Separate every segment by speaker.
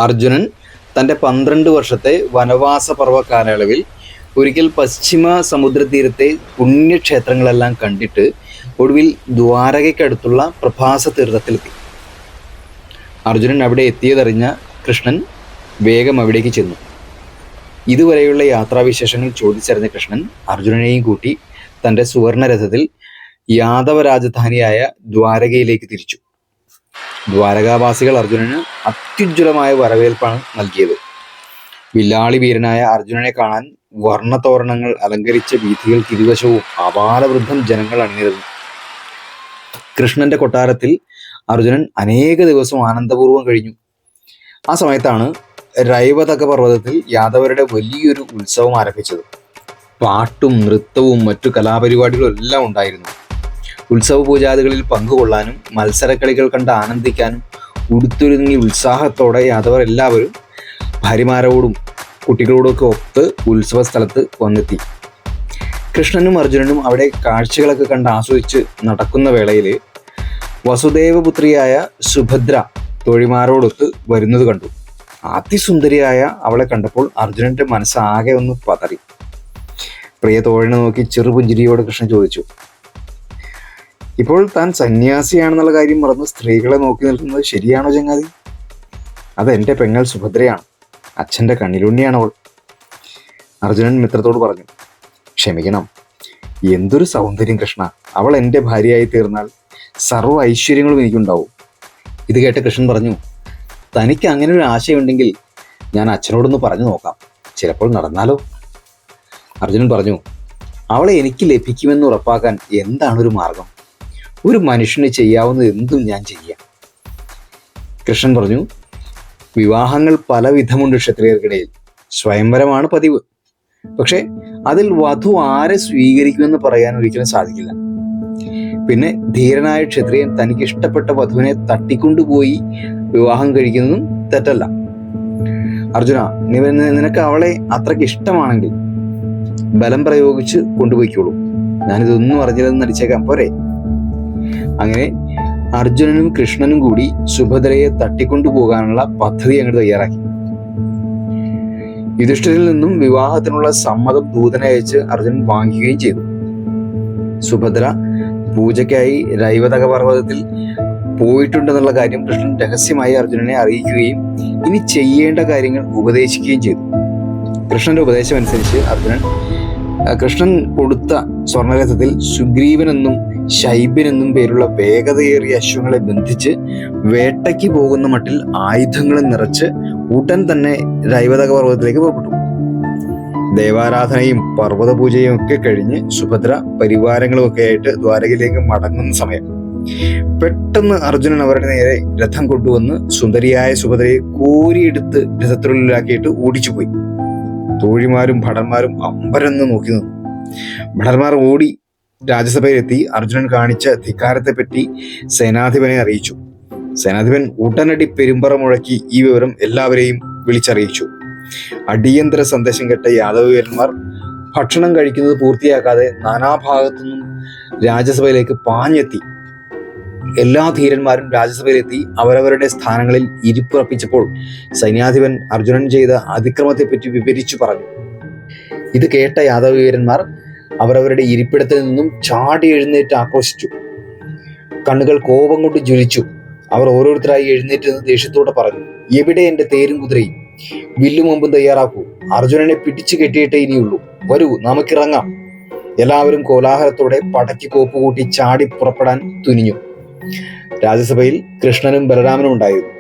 Speaker 1: അർജുനൻ തൻ്റെ 12 വർഷത്തെ വനവാസ പർവ്വ കാലയളവിൽ ഒരിക്കൽ പശ്ചിമ സമുദ്രതീരത്തെ പുണ്യക്ഷേത്രങ്ങളെല്ലാം കണ്ടിട്ട് ഒടുവിൽ ദ്വാരകയ്ക്കടുത്തുള്ള പ്രഭാസ തീർത്ഥത്തിലെത്തി. അർജുനൻ അവിടെ എത്തിയതറിഞ്ഞ കൃഷ്ണൻ വേഗം അവിടേക്ക് ചെന്നു. ഇതുവരെയുള്ള യാത്രാവിശേഷങ്ങൾ ചോദിച്ചറിഞ്ഞ കൃഷ്ണൻ അർജുനനെയും കൂട്ടി തൻ്റെ സുവർണരഥത്തിൽ യാദവ രാജധാനിയായ ദ്വാരകയിലേക്ക് തിരിച്ചു. ദ്വാരകാവാസികൾ അർജുനന് അത്യുജ്വലമായ വരവേൽപ്പാണ് നൽകിയത്. വില്ലാളി വീരനായ അർജുനനെ കാണാൻ വർണ്ണതോരണങ്ങൾ അലങ്കരിച്ച വീഥികൾക്ക് ഇരുവശവും അപാലവൃദ്ധം ജനങ്ങൾ അണിനിരന്നു. കൃഷ്ണന്റെ കൊട്ടാരത്തിൽ അർജുനൻ അനേക ദിവസം ആനന്ദപൂർവ്വം കഴിഞ്ഞു. ആ സമയത്താണ് രൈവതക പർവ്വതത്തിൽ യാദവരുടെ വലിയൊരു ഉത്സവം ആരംഭിച്ചത്. പാട്ടും നൃത്തവും മറ്റു കലാപരിപാടികളും എല്ലാം ഉണ്ടായിരുന്നു. ഉത്സവ പൂജാദികളിൽ പങ്കുകൊള്ളാനും മത്സരക്കളികൾ കണ്ട് ആനന്ദിക്കാനും ഉടുത്തൊരുങ്ങി ഉത്സാഹത്തോടെ യാദവർ എല്ലാവരും ഭാര്യമാരോടും കുട്ടികളോടൊക്കെ ഒത്ത് ഉത്സവ സ്ഥലത്ത് വന്നെത്തി. കൃഷ്ണനും അർജുനനും അവിടെ കാഴ്ചകളൊക്കെ കണ്ട് ആസ്വദിച്ച് നടക്കുന്ന വേളയിൽ വസുദേവപുത്രിയായ സുഭദ്ര തോഴിമാരോടൊത്ത് വരുന്നത് കണ്ടു. അതിസുന്ദരിയായ അവളെ കണ്ടപ്പോൾ അർജുനന്റെ മനസ്സാകെ ഒന്ന് പതറി. പ്രിയ തോഴിനെ നോക്കി ചെറുപുഞ്ചിരിയോട് കൃഷ്ണൻ ചോദിച്ചു, ഇപ്പോൾ താൻ സന്യാസിയാണെന്നുള്ള കാര്യം മറന്ന് സ്ത്രീകളെ നോക്കി നിൽക്കുന്നത് ശരിയാണോ ചങ്ങാതി? അതെൻ്റെ പെങ്ങൾ സുഭദ്രയാണ്, അച്ഛൻ്റെ കണ്ണിലുണ്ണിയാണ് അവൾ. അർജുനൻ മിത്രത്തോട് പറഞ്ഞു, ക്ഷമിക്കണം, എന്തൊരു സൗന്ദര്യം കൃഷ്ണ, അവൾ എൻ്റെ ഭാര്യയായി തീർന്നാൽ സർവ്വ ഐശ്വര്യങ്ങളും എനിക്കുണ്ടാവും. ഇത് കേട്ട് കൃഷ്ണൻ പറഞ്ഞു, തനിക്ക് അങ്ങനെ ഒരു ആശയമുണ്ടെങ്കിൽ ഞാൻ അച്ഛനോടൊന്ന് പറഞ്ഞു നോക്കാം, ചിലപ്പോൾ നടന്നാലോ. അർജുനൻ പറഞ്ഞു, അവളെ എനിക്ക് ലഭിക്കുമെന്ന് ഉറപ്പാക്കാൻ എന്താണൊരു മാർഗം? ഒരു മനുഷ്യന് ചെയ്യാവുന്നത് എന്തും ഞാൻ ചെയ്യാം. കൃഷ്ണൻ പറഞ്ഞു, വിവാഹങ്ങൾ പല വിധമുണ്ട് ക്ഷത്രിയർക്കിടയിൽ. സ്വയംവരമാണ് പതിവ്. പക്ഷെ അതിൽ വധു ആരെ സ്വീകരിക്കുമെന്ന് പറയാൻ ഒരിക്കലും സാധിക്കില്ല. പിന്നെ ധീരനായ ക്ഷത്രിയൻ തനിക്ക് ഇഷ്ടപ്പെട്ട വധുവിനെ തട്ടിക്കൊണ്ടുപോയി വിവാഹം കഴിക്കുന്നതും തെറ്റല്ല. അർജുന, നിനക്ക് അവളെ അത്രയ്ക്ക് ഇഷ്ടമാണെങ്കിൽ ബലം പ്രയോഗിച്ച് കൊണ്ടുപോയിക്കോളൂ. ഞാനിതൊന്നും അറിഞ്ഞില്ലെന്ന് നടിച്ചേക്കാം, പോരെ? അങ്ങനെ അർജുനനും കൃഷ്ണനും കൂടി സുഭദ്രയെ തട്ടിക്കൊണ്ടുപോകാനുള്ള പദ്ധതി അങ്ങോട്ട് തയ്യാറാക്കി. യുധിഷ്ഠിരിൽ നിന്നും വിവാഹത്തിനുള്ള സമ്മതം ദൂതനയച്ച് അർജുനൻ വാങ്ങിക്കുകയും ചെയ്തു. സുഭദ്ര പൂജയ്ക്കായി രൈവതക പർവ്വതത്തിൽ പോയിട്ടുണ്ടെന്നുള്ള കാര്യം കൃഷ്ണൻ രഹസ്യമായി അർജുനനെ അറിയിക്കുകയും ഇനി ചെയ്യേണ്ട കാര്യങ്ങൾ ഉപദേശിക്കുകയും ചെയ്തു. കൃഷ്ണന്റെ ഉപദേശം അനുസരിച്ച് കൃഷ്ണൻ കൊടുത്ത സ്വർണരഥത്തിൽ സുഗ്രീവനെന്നും ശൈബ്യനെന്നും പേരുള്ള വേഗതയേറിയ അശ്വങ്ങളെ ബന്ധിച്ച് വേട്ടയ്ക്ക് പോകുന്ന മട്ടിൽ ആയുധങ്ങളും നിറച്ച് ഉടൻ തന്നെ രൈവതക പർവ്വതത്തിലേക്ക് പുറപ്പെട്ടു. ദേവാരാധനയും പർവ്വത പൂജയും ഒക്കെ കഴിഞ്ഞ് സുഭദ്ര പരിവാരങ്ങളും ഒക്കെ ആയിട്ട് ദ്വാരകയിലേക്ക് മടങ്ങുന്ന സമയം പെട്ടെന്ന് അർജുനൻ അവരുടെ നേരെ രഥം കൊണ്ടുവന്ന് സുന്ദരിയായ സുഭദ്രയെ കോരിയെടുത്ത് രഥത്തിനുള്ളിലാക്കിയിട്ട് ഓടിച്ചുപോയി. തോഴിമാരും ഭടന്മാരും അമ്പരന്ന് നോക്കി നിന്നു. ഭടന്മാർ ഓടി രാജ്യസഭയിലെത്തി അർജുനൻ കാണിച്ച ധിക്കാരത്തെ പറ്റി സേനാധിപനെ അറിയിച്ചു. സേനാധിപൻ ഉടനടി പെരുമ്പറ മുഴക്കി ഈ വിവരം എല്ലാവരെയും വിളിച്ചറിയിച്ചു. അടിയന്തര സന്ദേശം കേട്ട യാദവീരന്മാർ ഭക്ഷണം കഴിക്കുന്നത് പൂർത്തിയാക്കാതെ നാനാഭാഗത്തുനിന്നും രാജ്യസഭയിലേക്ക് പാഞ്ഞെത്തി. എല്ലാ ധീരന്മാരും രാജ്യസഭയിലെത്തി അവരവരുടെ സ്ഥാനങ്ങളിൽ ഇരിപ്പുറപ്പിച്ചപ്പോൾ സൈന്യാധിപൻ അർജുനൻ ചെയ്ത അതിക്രമത്തെപ്പറ്റി വിവരിച്ചു പറഞ്ഞു. ഇത് കേട്ട യാദവീരന്മാർ അവരവരുടെ ഇരിപ്പിടത്തിൽ നിന്നും ചാടി എഴുന്നേറ്റ് ആക്രോശിച്ചു. കണ്ണുകൾ കോപം കൊണ്ട് ജ്വലിച്ചു. അവർ ഓരോരുത്തരായി എഴുന്നേറ്റ് ദേഷ്യത്തോടെ പറഞ്ഞു, എവിടെ എൻ്റെ തേരും കുതിരയും? വില്ലും മുമ്പും തയ്യാറാക്കൂ. അർജുനനെ പിടിച്ചു കെട്ടിയിട്ടേ ഇനിയുള്ളൂ. വരൂ, നമുക്കിറങ്ങാം. എല്ലാവരും കോലാഹലത്തോടെ പടക്കി കോപ്പുകൂട്ടി ചാടി പുറപ്പെടാൻ തുനിഞ്ഞു. രാജ്യസഭയിൽ കൃഷ്ണനും ബലരാമനും ഉണ്ടായിരുന്നു.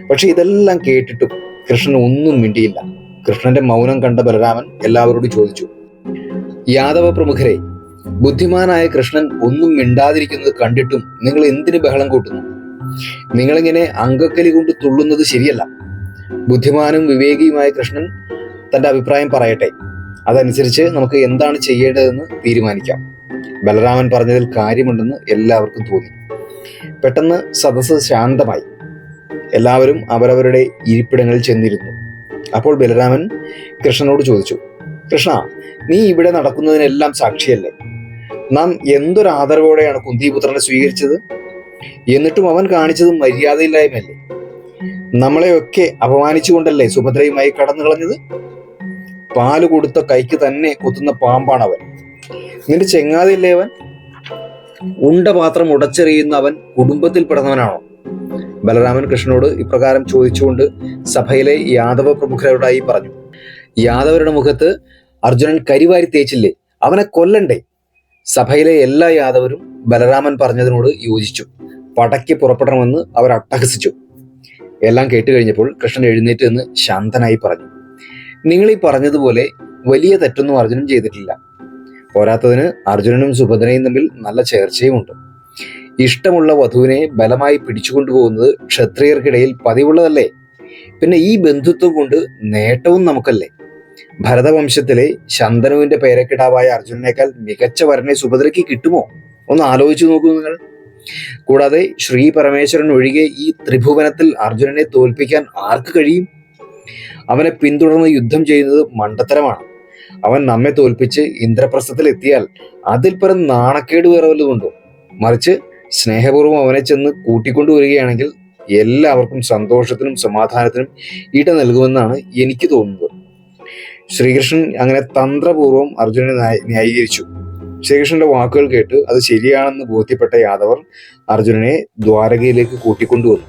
Speaker 1: പക്ഷെ ഇതെല്ലാം കേട്ടിട്ടും കൃഷ്ണൻ ഒന്നും മിണ്ടിയില്ല. കൃഷ്ണന്റെ മൗനം കണ്ട ബലരാമൻ എല്ലാവരോടും ചോദിച്ചു, യാദവ പ്രമുഖരെ, ബുദ്ധിമാനായ കൃഷ്ണൻ ഒന്നും മിണ്ടാതിരിക്കുന്നത് കണ്ടിട്ടും നിങ്ങൾ എന്തിന് ബഹളം കൂട്ടുന്നു? നിങ്ങളിങ്ങനെ അങ്കക്കലി കൊണ്ട് തുള്ളുന്നത് ശരിയല്ല. ബുദ്ധിമാനും വിവേകിയുമായ കൃഷ്ണൻ തന്റെ അഭിപ്രായം പറയട്ടെ. അതനുസരിച്ച് നമുക്ക് എന്താണ് ചെയ്യേണ്ടതെന്ന് തീരുമാനിക്കാം. ബലരാമൻ പറഞ്ഞതിൽ കാര്യമുണ്ടെന്ന് എല്ലാവർക്കും തോന്നി. പെട്ടെന്ന് സദസ്സ് ശാന്തമായി. എല്ലാവരും അവരവരുടെ ഇരിപ്പിടങ്ങളിൽ ചെന്നിരുന്നു. അപ്പോൾ ബലരാമൻ കൃഷ്ണനോട് ചോദിച്ചു, കൃഷ്ണ, നീ ഇവിടെ നടക്കുന്നതിനെല്ലാം സാക്ഷിയല്ലേ? നാം എന്തൊരു ആദരവോടെയാണ് കുന്തിപുത്രനെ സ്വീകരിച്ചത്. എന്നിട്ടും അവൻ കാണിച്ചത് മര്യാദയില്ലായ്മയല്ലേ? നമ്മളെയൊക്കെ അപമാനിച്ചുകൊണ്ടല്ലേ സുഭദ്രയുമായി കടന്നു കളഞ്ഞത്? പാല് കൊടുത്ത കൈക്ക് തന്നെ കുത്തുന്ന പാമ്പാണ് അവൻ. നിന്റെ ചെങ്ങാതിയല്ലേ അവൻ? ഉണ്ട പാത്രം ഉടച്ചെറിയുന്ന അവൻ കുടുംബത്തിൽ പെടുന്നവനാണോ? ബലരാമൻ കൃഷ്ണനോട് ഇപ്രകാരം ചോദിച്ചുകൊണ്ട് സഭയിലെ യാദവ പ്രമുഖരോടായി പറഞ്ഞു. യാദവരുടെ മുഖത്ത് അർജുനൻ കരിവാരി തേച്ചില്ലേ, അവനെ കൊല്ലണ്ടേ? സഭയിലെ എല്ലാ യാദവരും ബലരാമൻ പറഞ്ഞതിനോട് യോജിച്ചു. പടയ്ക്ക് പുറപ്പെടണമെന്ന് അവർ അട്ടഹസിച്ചു. എല്ലാം കേട്ട് കഴിഞ്ഞപ്പോൾ കൃഷ്ണൻ എഴുന്നേറ്റ് നിന്ന് ശാന്തനായി പറഞ്ഞു, നിങ്ങൾ ഈ പറഞ്ഞതുപോലെ വലിയ തെറ്റൊന്നും അർജുനൻ ചെയ്തിട്ടില്ല. പോരാത്തതിന് അർജുനനും സുഭദ്രയും തമ്മിൽ നല്ല ചേർച്ചയുമുണ്ട്. ഇഷ്ടമുള്ള വധുവിനെ ബലമായി പിടിച്ചുകൊണ്ടുപോകുന്നത് ക്ഷത്രിയർക്കിടയിൽ പതിവുള്ളതല്ലേ? പിന്നെ ഈ ബന്ധുത്വം കൊണ്ട് നേട്ടവും നമുക്കല്ലേ? ഭരതവംശത്തിലെ ശന്തനുവിന്റെ പേരക്കിടാവായ അർജുനനേക്കാൾ മികച്ച വരനെ സുഭദ്രയ്ക്ക് കിട്ടുമോ? ഒന്ന് ആലോചിച്ചു നോക്കൂ നിങ്ങൾ. കൂടാതെ ശ്രീ പരമേശ്വരൻ ഒഴികെ ഈ ത്രിഭുവനത്തിൽ അർജുനനെ തോൽപ്പിക്കാൻ ആർക്ക് കഴിയും? അവനെ പിന്തുടർന്ന് യുദ്ധം ചെയ്യുന്നത് മണ്ടത്തരമാണ്. അവൻ നമ്മെ തോൽപ്പിച്ച് ഇന്ദ്രപ്രസ്ഥത്തിൽ എത്തിയാൽ അതിൽ പരം നാണക്കേട് വേറെ വല്ലതുണ്ടോ? മറിച്ച് സ്നേഹപൂർവ്വം അവനെ ചെന്ന് കൂട്ടിക്കൊണ്ടുവരികയാണെങ്കിൽ എല്ലാവർക്കും സന്തോഷത്തിനും സമാധാനത്തിനും ഇട നൽകുമെന്നാണ് എനിക്ക് തോന്നുന്നത്. ശ്രീകൃഷ്ണൻ അങ്ങനെ തന്ത്രപൂർവ്വം അർജുനനെ ന്യായീകരിച്ചു. ശ്രീകൃഷ്ണന്റെ വാക്കുകൾ കേട്ട് അത് ശരിയാണെന്ന് ബോധ്യപ്പെട്ട യാദവർ അർജുനനെ ദ്വാരകയിലേക്ക് കൂട്ടിക്കൊണ്ടുവന്നു.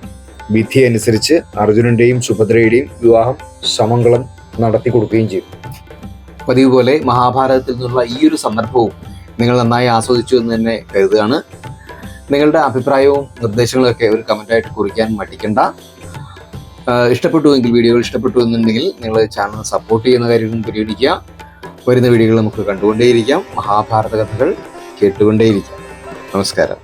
Speaker 1: വിധി അനുസരിച്ച് അർജുനന്റെയും സുഭദ്രയുടെയും വിവാഹം സമംഗളം നടത്തി കൊടുക്കുകയും ചെയ്തു. പതിവ് പോലെ മഹാഭാരതത്തിൽ നിന്നുള്ള ഈ ഒരു സന്ദർഭവും നിങ്ങൾ നന്നായി ആസ്വദിച്ചു എന്ന് തന്നെ കരുതുകയാണ്. നിങ്ങളുടെ അഭിപ്രായവും നിർദ്ദേശങ്ങളും ഒക്കെ ഒരു കമൻ്റായിട്ട് കുറിക്കാൻ മടിക്കണ്ട. ഇഷ്ടപ്പെട്ടുവെങ്കിൽ, വീഡിയോകൾ ഇഷ്ടപ്പെട്ടു എന്നുണ്ടെങ്കിൽ നിങ്ങൾ ചാനൽ സപ്പോർട്ട് ചെയ്യുന്ന കാര്യം പരിഗണിക്കുക. വരുന്ന വീഡിയോകൾ നമുക്ക് കണ്ടുകൊണ്ടേയിരിക്കാം. മഹാഭാരത കഥകൾ കേട്ടുകൊണ്ടേയിരിക്കാം. നമസ്കാരം.